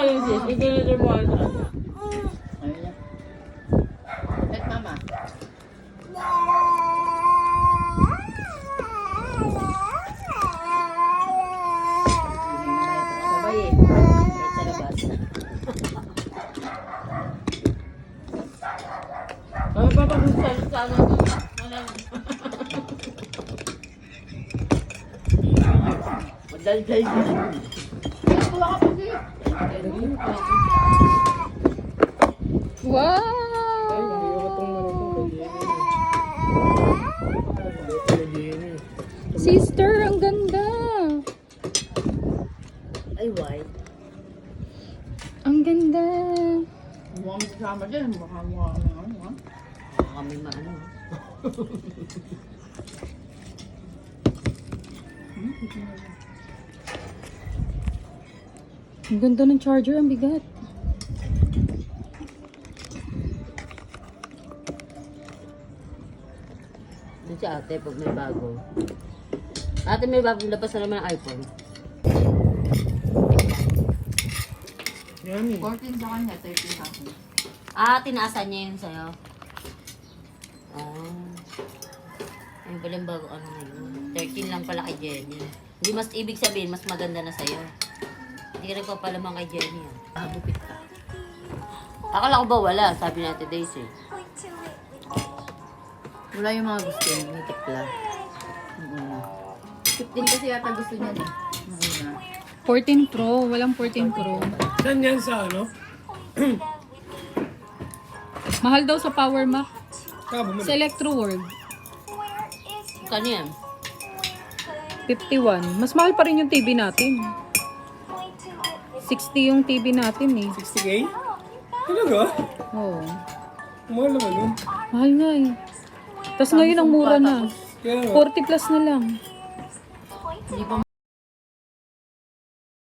yun, sis. Ikinili mo ang sana. Ayun na. Wait, mama. Sabay eh. Wait sa labas. Ano pa pag sana doon? Madaldal siya. Kuha ka pa siya. Wow! Sister, ang ganda! Ay, white. Ang ganda! Mukhang kasama din. Mukhang ano ha? Kami maano. Ang ganda ng charger, ang bigat. Doon si ate pag may bago. Ate may bagong labas na naman ang iPhone. Yummy. 14 sa kanya, 13 sa akin. Ah, tinaasan niya yun sa'yo. Ah. Ayun pala yung bago ano ngayon. 13 lang pala kay Jenny. Hindi mas ibig sabihin, mas maganda na sa'yo. Hindi ka nagpapalamang kay Jenny. Ah, bupit ka. Akala ko ba wala? Sabi natin Daisy. Wala yung mga gusto niya, ni Tekla. 15 kasi yata gusto niya eh. Mauna. 14 Pro, walang 14 Pro. Saan yan sa ano? Mahal daw sa Power Mac. Kabo mo. Sa Electro World, Kano yan? 51. Mas mahal pa rin yung TV natin. 60 yung TV natin eh. 60K? Talaga? Oo. Mahal naman nun. Mahal nga eh. Tapos ngayon ang mura na. Kaya nga. 40 plus na lang. Hindi pa